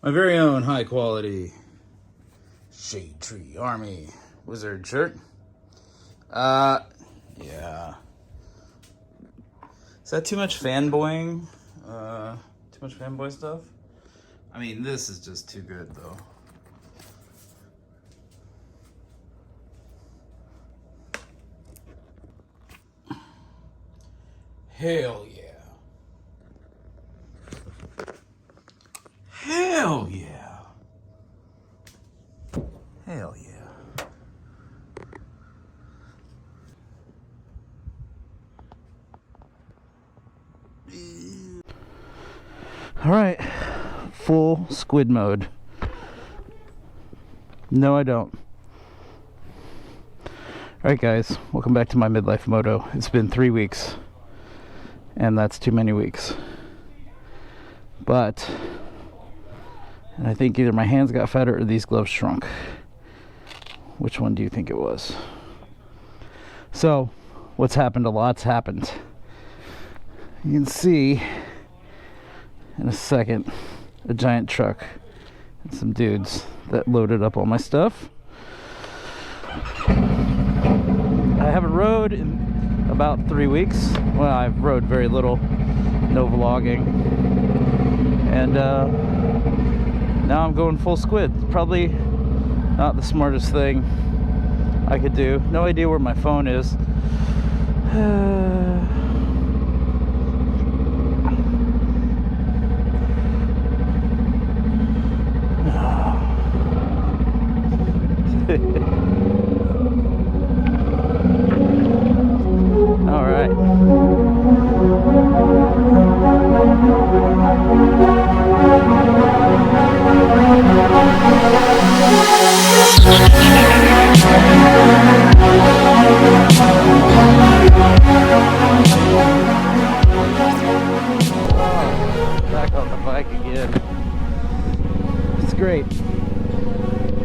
My very own high quality Shade Tree Army Wizard shirt. Yeah. Is that too much fanboying? Too much fanboy stuff? I mean, this is just too good, though. Hell yeah. Hell yeah. Hell yeah. All right, full squid mode. No, I don't. All right, guys, welcome back to my midlife moto. It's been 3 weeks, and that's too many weeks. But, and I think either my hands got fatter or these gloves shrunk. Which one do you think it was? So, what's happened? A lot's happened. You can see in a second a giant truck and some dudes that loaded up all my stuff. I haven't rode in about 3 weeks. Well, I've rode very little, no vlogging, and now I'm going full squid. Probably not the smartest thing I could do. No idea where my phone is. All right. Back on the bike again. It's great.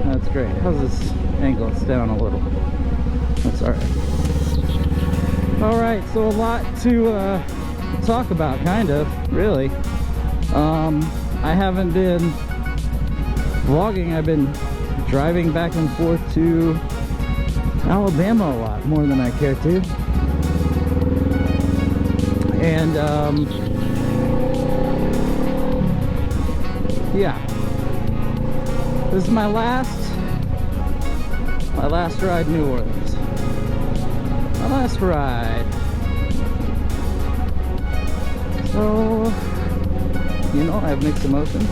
That's great. How's this angle? It's down a little. That's all right. All right, so a lot to talk about, kind of, really. I haven't been vlogging. I've been driving back and forth to Alabama a lot, more than I care to. And yeah, this is my last ride in New Orleans. My last ride. So, you know, I have mixed emotions.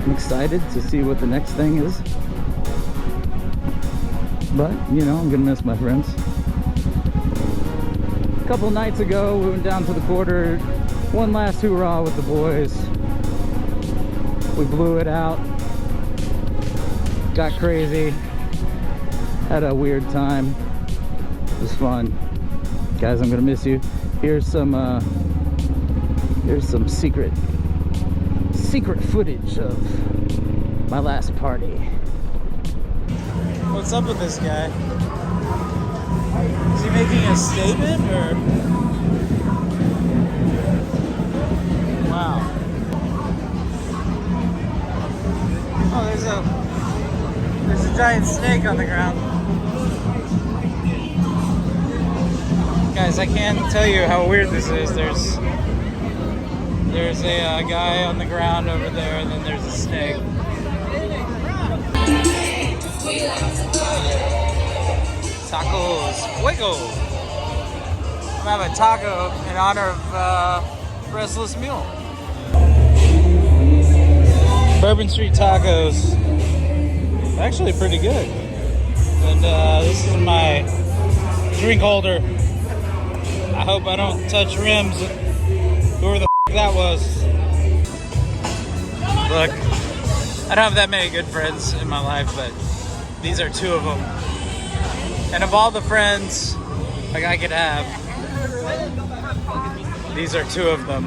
I'm excited to see what the next thing is. But, you know, I'm gonna miss my friends. A couple nights ago, we went down to the quarter. One last hoorah with the boys. We blew it out. Got crazy. Had a weird time. It was fun. Guys, I'm gonna miss you. Here's some secret footage of my last party. What's up with this guy? Is he making a statement or? Wow. Oh, there's a giant snake on the ground. Guys, I can't tell you how weird this is. There's a guy on the ground over there, and then there's a snake. Tacos Fuego. I'm gonna have a taco in honor of Restless Mule. Bourbon Street tacos. Actually pretty good. And this is my drink holder. I hope I don't touch rims. Whoever the f that was. Look, I don't have that many good friends in my life, but these are two of them. And of all the friends like I could have, these are two of them.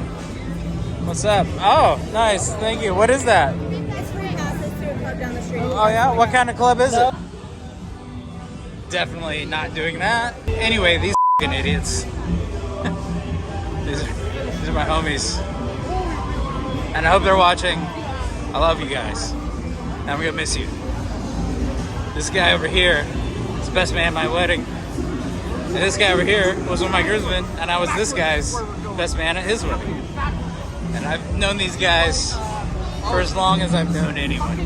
What's up? Oh, nice. Thank you. What is that? It's free house. It's through a club down the street. Oh yeah? What kind of club is it? Definitely not doing that. Anyway, these f***ing idiots. These are my homies. and I hope they're watching. I love you guys. And I'm gonna miss you. This guy over here is the best man at my wedding. And this guy over here was one of my groomsmen, and I was this guy's best man at his wedding. And I've known these guys for as long as I've known anyone.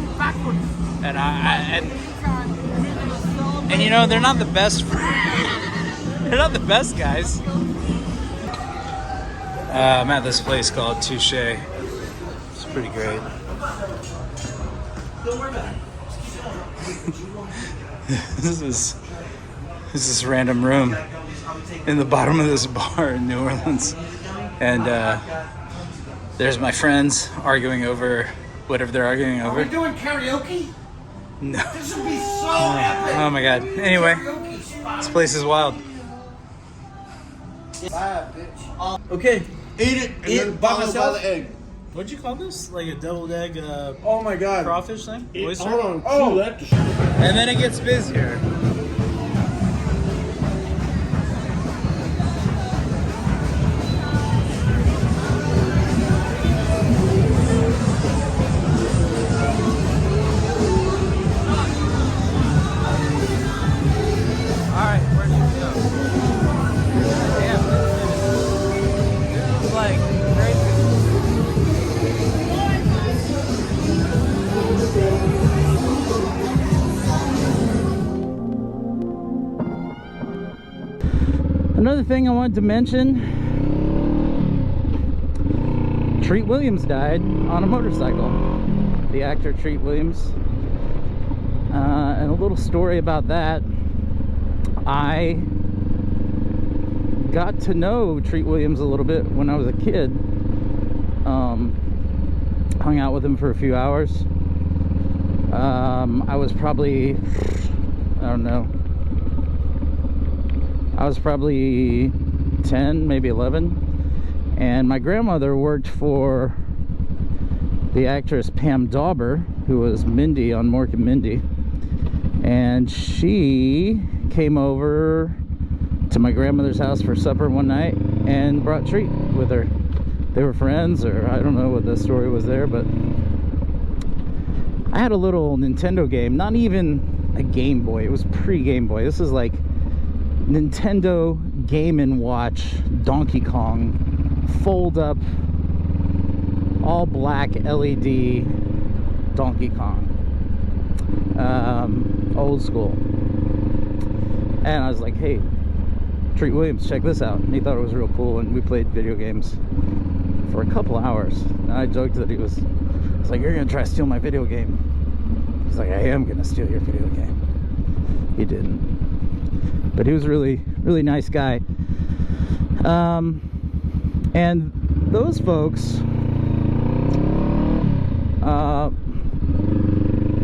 And you know, they're not the best. They're not the best guys. I'm at this place called Touche. It's pretty great. This is this random room in the bottom of this bar in New Orleans, and there's my friends arguing over whatever they're arguing over. Are we doing karaoke? No. This would be so epic. Oh my god. Anyway, this place is wild. Okay. Eat it and then by follow myself? by the egg. What'd you call this? Like a deviled egg Oh my god. crawfish thing? Oyster? Hold on. Oh. That And then it gets busier. Alright, where do you go? Damn, this is like crazy. Another thing I wanted to mention, Treat Williams died on a motorcycle. The actor Treat Williams. And a little story about that. I got to know Treat Williams a little bit when I was a kid. Hung out with him for a few hours. I was probably, I don't know, I was probably 10, maybe 11, and my grandmother worked for the actress Pam Dauber, who was Mindy on Mork and Mindy, and she came over to my grandmother's house for supper one night and brought Treat with her. They were friends, or I don't know what the story was there, but I had a little Nintendo game, not even a Game Boy, it was pre-Game Boy. This is like Nintendo Game & Watch Donkey Kong, fold up, all black LED Donkey Kong, old school. And I was like, hey, Treat Williams, check this out. And he thought it was real cool, and we played video games for a couple hours. And I joked that he was like, you're gonna try to steal my video game. He's like, I am gonna steal your video game. He didn't. But he was a really nice guy. And those folks,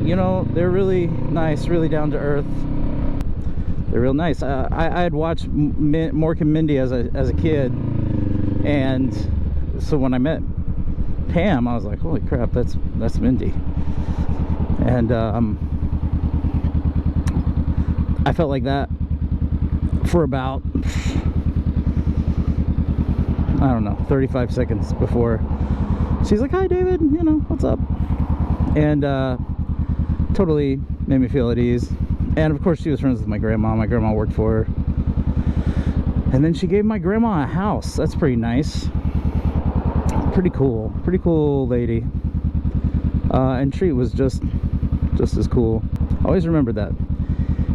you know, they're really nice, really down to earth. They're real nice. I had watched Mork and Mindy as a kid, and so when I met Pam, I was like, holy crap, that's Mindy. And I felt like that for about, I don't know, 35 seconds before she's like, hi David, you know, what's up? And totally made me feel at ease. And of course she was friends with my grandma. My grandma worked for her, and then she gave my grandma a house. That's pretty nice. Pretty cool lady. And Treat was just as cool. Always remembered that.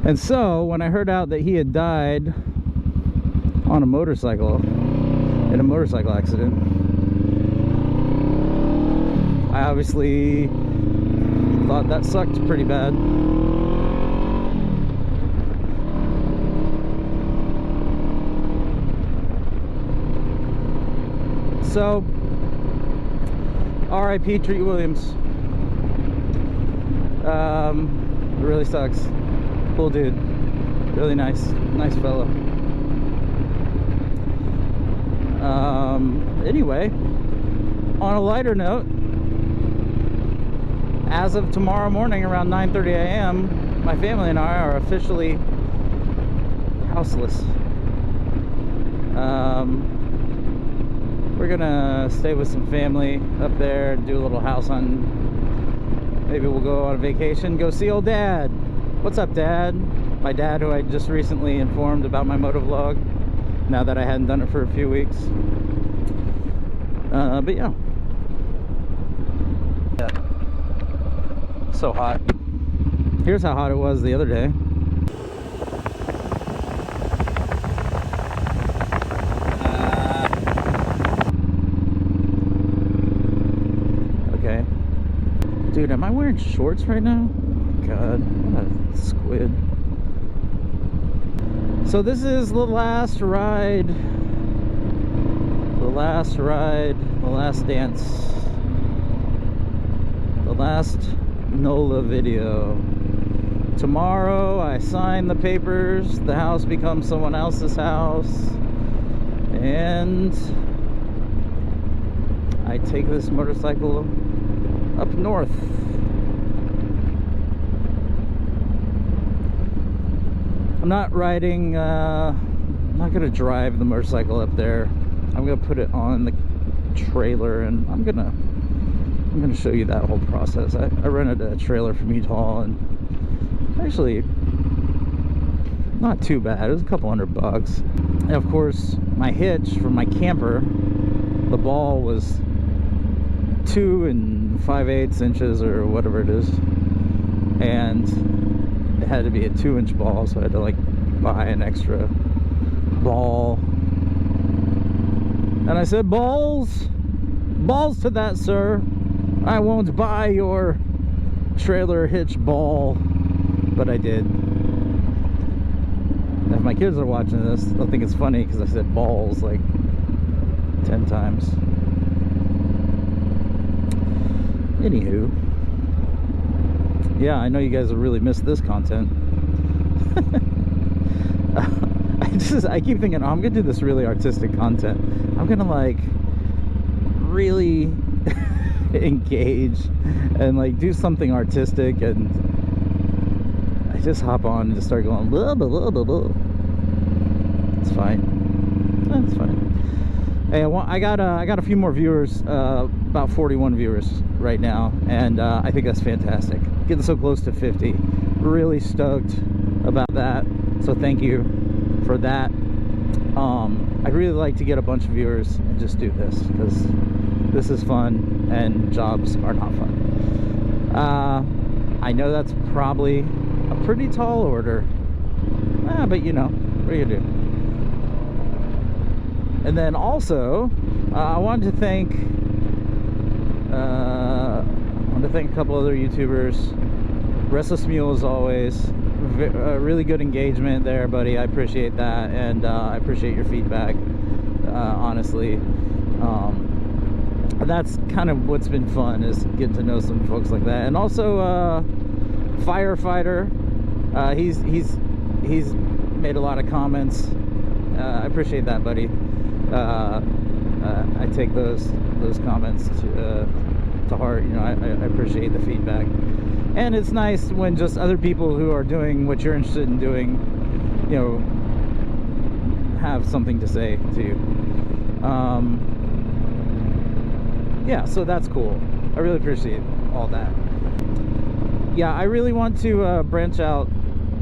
And so when I heard out that he had died on a motorcycle in a motorcycle accident, I obviously thought that sucked pretty bad. So R.I.P. Treat Williams. It really sucks. Cool dude, really nice fellow. Anyway, on a lighter note, as of tomorrow morning around 9:30 a.m., my family and I are officially houseless. we're gonna stay with some family up there, do a little house hunt. Maybe we'll go on a vacation, go see old Dad. What's up, Dad? My dad, who I just recently informed about my motovlog, now that I hadn't done it for a few weeks. But yeah. So hot. Here's how hot it was the other day. Okay. Dude, am I wearing shorts right now? God, what a squid. So this is the last ride. The last ride. The last dance. The last NOLA video. Tomorrow I sign the papers. The house becomes someone else's house. And I take this motorcycle up north. I'm not riding, I'm not gonna drive the motorcycle up there. I'm gonna put it on the trailer, and I'm gonna show you that whole process. I rented a trailer from Utah, and actually not too bad. It was a couple $100. And of course, my hitch from my camper, the ball was 2 5/8 inches or whatever it is, and it had to be a 2-inch ball, so I had to like buy an extra ball. And I said, balls to that, sir. I won't buy your trailer hitch ball. But I did. If my kids are watching this, they'll think it's funny because I said balls like 10 times. Anywho, yeah, I know you guys will really miss this content. I keep thinking, oh, I'm gonna do this really artistic content. I'm gonna like really engage and like do something artistic, and I just hop on and just start going blah, blah, blah, blah, blah. It's fine. That's fine. Hey, I got a few more viewers, about 41 viewers right now, and I think that's fantastic. Getting so close to 50. Really stoked about that. So thank you for that. I'd really like to get a bunch of viewers and just do this, because this is fun and jobs are not fun. I know that's probably a pretty tall order, but you know, what are you gonna do? And then also, I wanted to thank a couple other YouTubers. Restless Mule, as always, really good engagement there, buddy. I appreciate that, and I appreciate your feedback, honestly. That's kind of what's been fun, is getting to know some folks like that. And also Firefighter, he's made a lot of comments. I appreciate that, buddy. I take those comments to heart. You know, I appreciate the feedback, and it's nice when just other people who are doing what you're interested in doing, you know, have something to say to you. Yeah, so that's cool. I really appreciate all that. Yeah, I really want to branch out,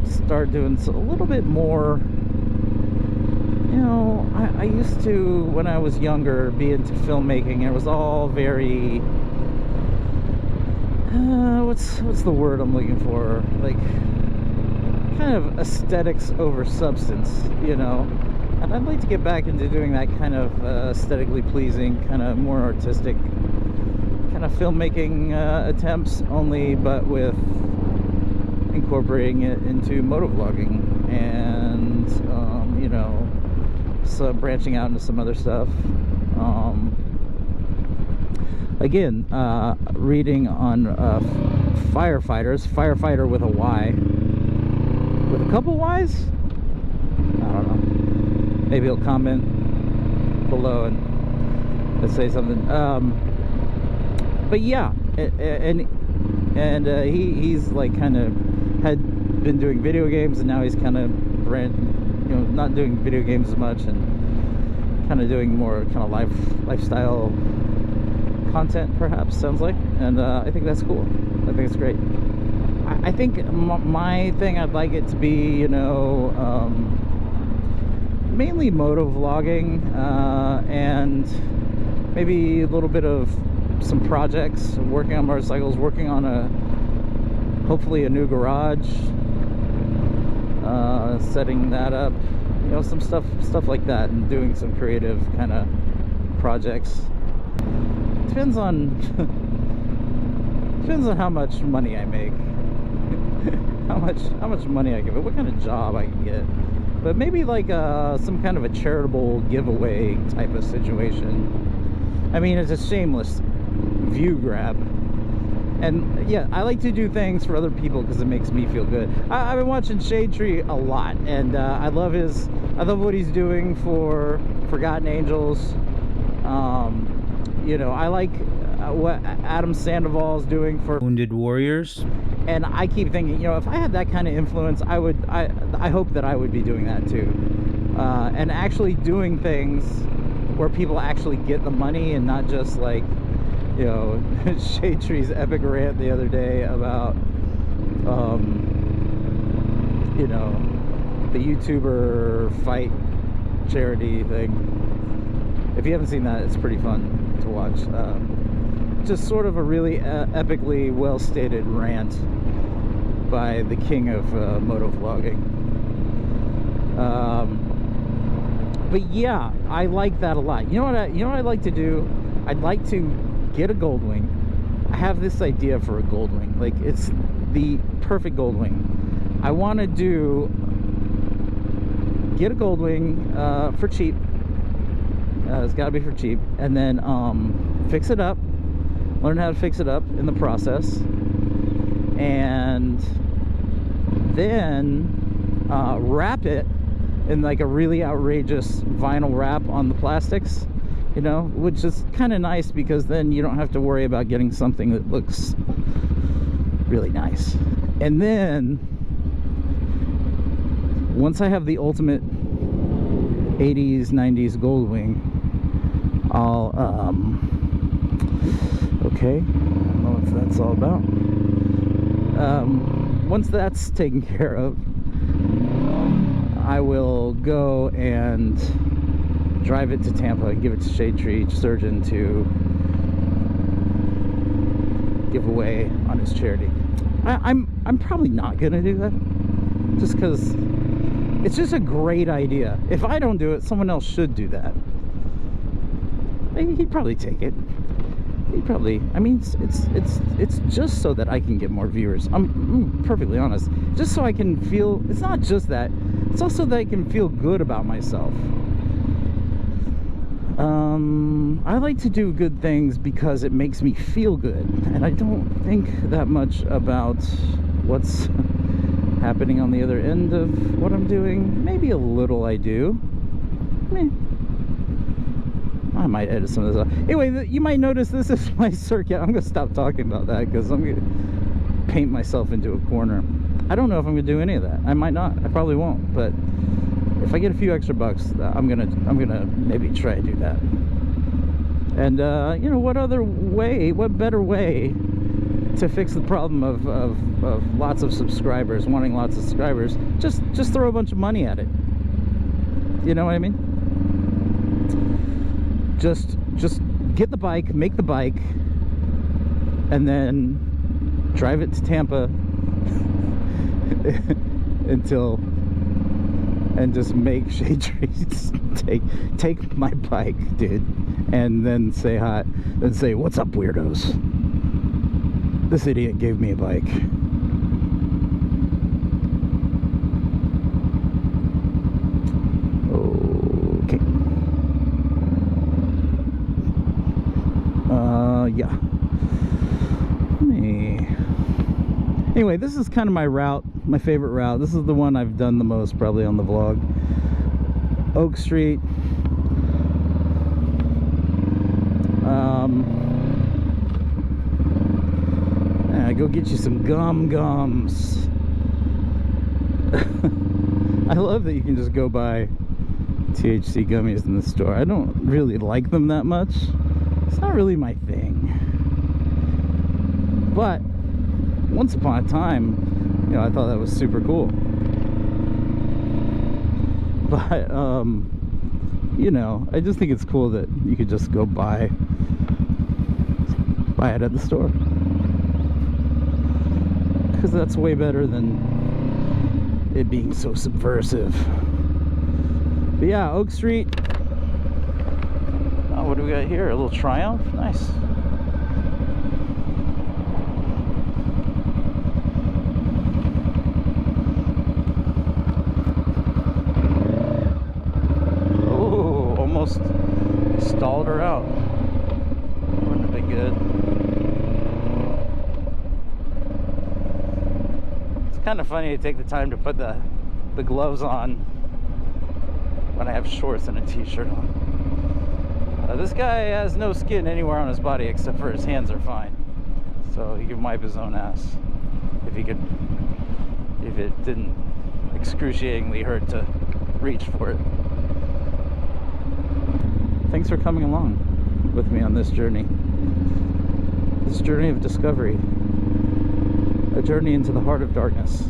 start doing a little bit more. You know, I used to, when I was younger, be into filmmaking. It was all very, what's the word I'm looking for? Like, kind of aesthetics over substance, you know? And I'd like to get back into doing that kind of aesthetically pleasing, kind of more artistic kind of filmmaking attempts, only but with incorporating it into motovlogging, and you know, so branching out into some other stuff. Again, reading on firefighters, firefighter with a Y, with a couple Y's. I don't know. Maybe he'll comment below and say something. But yeah, and he's like kind of had been doing video games, and now he's kind of not doing video games as much, and kind of doing more kind of lifestyle content, perhaps, sounds like. And I think that's cool. I think it's great. I think my thing, I'd like it to be, you know, mainly moto vlogging, and maybe a little bit of some projects, working on motorcycles, working on hopefully a new garage, setting that up, you know, some stuff like that, and doing some creative kind of projects. Depends on how much money I make, how much money I give it, what kind of job I can get. But maybe like some kind of a charitable giveaway type of situation. I mean, it's a shameless view grab. And yeah, I like to do things for other people because it makes me feel good. I've been watching Shade Tree a lot, and I love what he's doing for Forgotten Angels. You know, I like what Adam Sandoval's doing for Wounded Warriors. And I keep thinking, you know, if I had that kind of influence, I hope that I would be doing that too. And actually doing things where people actually get the money, and not just like, you know, Shade Tree's epic rant the other day about, you know, the YouTuber fight charity thing. If you haven't seen that, it's pretty fun to watch. Just sort of a really epically well-stated rant by the king of motovlogging. But yeah, I like that a lot. You know what I'd like to do? I'd like to get a Goldwing. I have this idea for a Goldwing. Like, it's the perfect Goldwing. I want to get a Goldwing for cheap. It's got to be for cheap, and then fix it up, learn how to fix it up in the process, and then wrap it in like a really outrageous vinyl wrap on the plastics, you know, which is kind of nice because then you don't have to worry about getting something that looks really nice. And then once I have the ultimate 80s 90s Goldwing, I'll okay, I don't know what that's all about. Once that's taken care of, I will go and drive it to Tampa and give it to Shade Tree Surgeon to give away on his charity. I'm probably not gonna do that, just because it's just a great idea. If I don't do it, someone else should do that. He'd probably take it. He'd probably, I mean, it's just so that I can get more viewers. I'm perfectly honest. Just so I can feel, it's not just that, it's also that I can feel good about myself. I like to do good things because it makes me feel good, and I don't think that much about what's happening on the other end of what I'm doing. Maybe a little I do. I might edit some of this out. Anyway, you might notice this is my circuit. I'm gonna stop talking about that because I'm gonna paint myself into a corner. I don't know if I'm gonna do any of that. I might not. I probably won't. But if I get a few extra bucks, I'm gonna maybe try to do that. And you know, what better way to fix the problem of lots of subscribers, wanting lots of subscribers? Just throw a bunch of money at it. You know what I mean? Just get the bike, make the bike, and then drive it to Tampa and just make Shade Trees take my bike, dude, and then say hi, then say, "What's up, weirdos? This idiot gave me a bike." Okay. Yeah. Anyway, this is kind of my route, my favorite route. This is the one I've done the most probably on the vlog. Oak Street. Go get you some gums. I love that you can just go by THC gummies in the store. I don't really like them that much. It's not really my thing. But once upon a time, you know, I thought that was super cool. But you know, I just think it's cool that you could just go buy it at the store, because that's way better than it being so subversive. But yeah, Oak Street. Oh, what do we got here? A little Triumph. Nice. Oh, almost stalled her out. Wouldn't have been good. It's kind of funny to take the time to put the gloves on when I have shorts and a t-shirt on. This guy has no skin anywhere on his body except for his hands are fine, so he can wipe his own ass if it didn't excruciatingly hurt to reach for it. Thanks for coming along with me on this journey of discovery, a journey into the heart of darkness,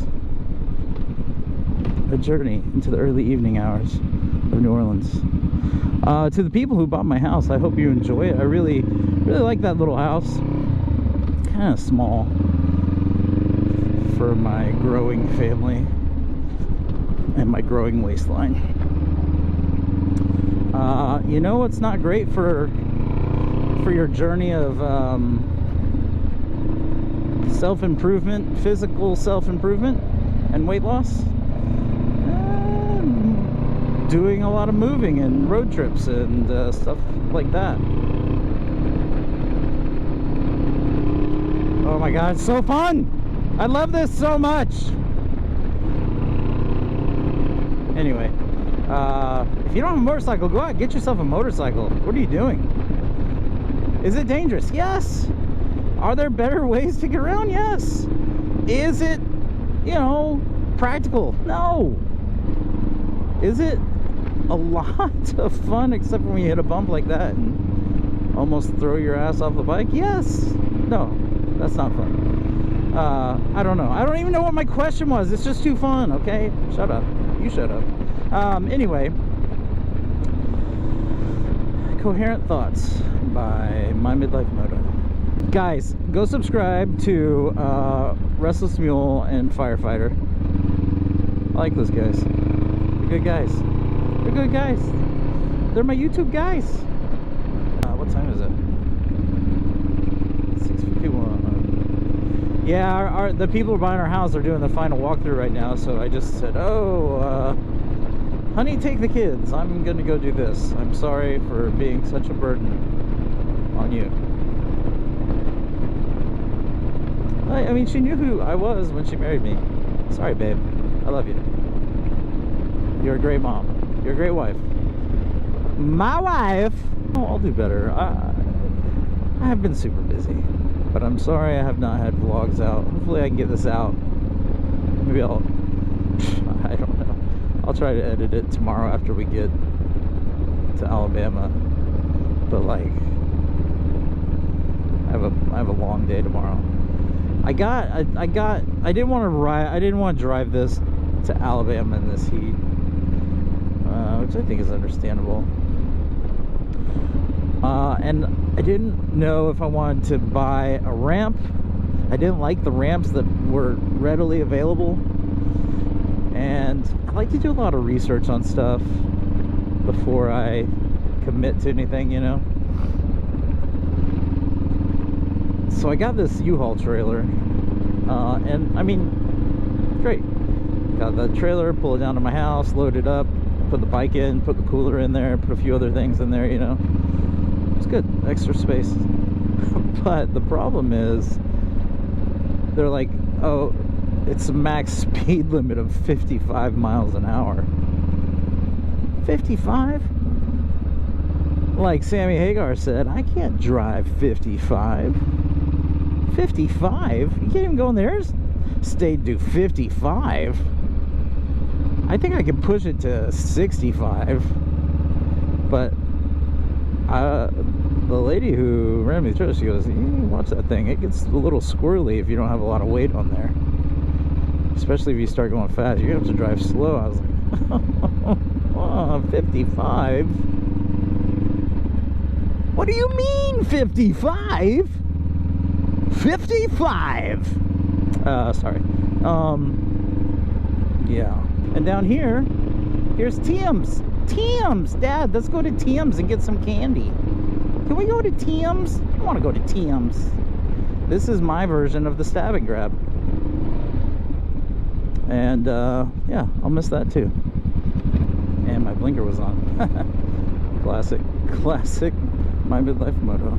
a journey into the early evening hours of New Orleans. To the people who bought my house, I hope you enjoy it. I really like that little house. Kind of small for my growing family and my growing waistline. You know, it's not great for your journey of self-improvement, physical self-improvement and weight loss. Doing a lot of moving and road trips and stuff like that. Oh my god, it's so fun! I love this so much! Anyway, if you don't have a motorcycle, go out and get yourself a motorcycle. What are you doing? Is it dangerous? Yes! Are there better ways to get around? Yes! Is it, you know, practical? No! Is it a lot of fun, except when you hit a bump like that and almost throw your ass off the bike? Yes. No, that's not fun. I don't know. I don't even know what my question was. It's just too fun. Okay, shut up. You shut up. Anyway, Coherent Thoughts by My Midlife Moto. Guys, go subscribe to Restless Mule and Firefighter. I like those guys. They're good guys. They're good guys. They're my YouTube guys. What time is it? 6:51. Yeah, the people who are buying our house are doing the final walkthrough right now, so I just said, oh, honey, take the kids. I'm gonna go do this. I'm sorry for being such a burden on you. I mean, she knew who I was when she married me. Sorry, babe. I love you. You're a great mom. You're a great wife. My wife. Oh, I'll do better. I have been super busy, but I'm sorry I have not had vlogs out. Hopefully I can get this out. Maybe I don't know. I'll try to edit it tomorrow after we get to Alabama. But like, I have a long day tomorrow. I didn't want to ride. I didn't want to drive this to Alabama in this heat. Which I think is understandable. And I didn't know if I wanted to buy a ramp. I didn't like the ramps that were readily available. And I like to do a lot of research on stuff before I commit to anything, you know. So I got this U-Haul trailer. And I mean, great. Got the trailer, pull it down to my house, load it up, put the bike in, put the cooler in there, put a few other things in there, you know. It's good, extra space. But the problem is, they're like, oh, it's a max speed limit of 55 miles an hour. 55? Like Sammy Hagar said, I can't drive 55. 55? You can't even go in there. Stay to 55. I think I can push it to 65. But the lady who ran me through it, she goes, you watch that thing. It gets a little squirrely if you don't have a lot of weight on there. Especially if you start going fast. You have to drive slow. I was like, oh, 55? What do you mean 55? 55! Sorry. Yeah. And down here, here's Tim's. Tim's! Dad, let's go to Tim's and get some candy. Can we go to Tim's? I want to go to Tim's. This is my version of the stab and grab. And, yeah, I'll miss that too. And my blinker was on. Classic My Midlife Moto.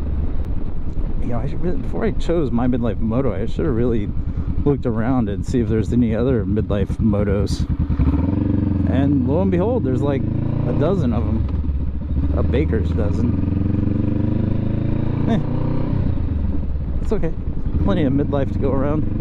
You know, before I chose My Midlife Moto, I should have really looked around and see if there's any other midlife motos. And lo and behold, there's like a dozen of them. A baker's dozen. It's okay. Plenty of midlife to go around.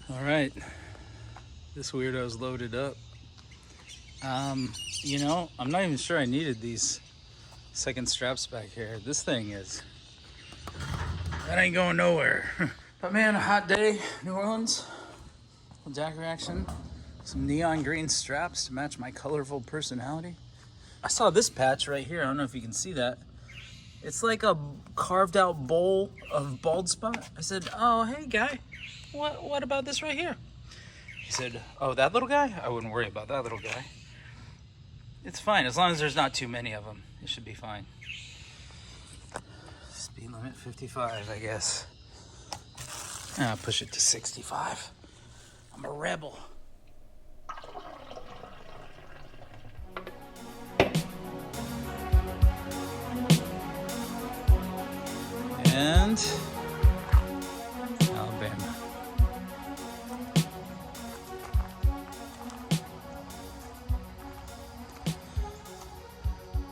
All right, this weirdo's loaded up. You know, I'm not even sure I needed these second straps back here. This thing is, that ain't going nowhere. But man, a hot day, New Orleans, jack reaction, some neon green straps to match my colorful personality. I saw this patch right here. I don't know if you can see that. It's like a carved out bowl of bald spot. I said, oh, hey guy. What about this right here? He said, oh, that little guy? I wouldn't worry about that little guy. It's fine, as long as there's not too many of them. It should be fine. Speed limit 55, I guess. I'll push it to 65. I'm a rebel. And Alabama.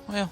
Well,